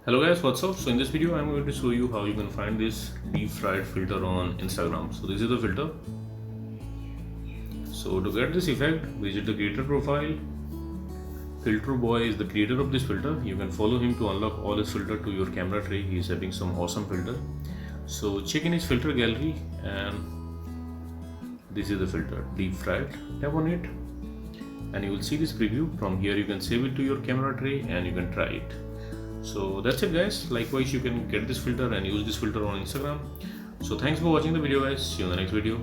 Hello guys, what's up? So in this video I'm going to show you how you can find this deep fried filter on Instagram. So this is the filter. So to get this effect, visit the creator profile. Filter Boy is the creator of this filter. You can follow him to unlock all his filter to your camera tray. He is having some awesome filter. So check in his filter gallery and this is the filter, deep fried. Tap on it and you will see this preview. From here you can save it to your camera tray and you can try it. So that's it guys. Likewise you can get this filter and use this filter on Instagram. So thanks for watching the video guys. See you in the next video.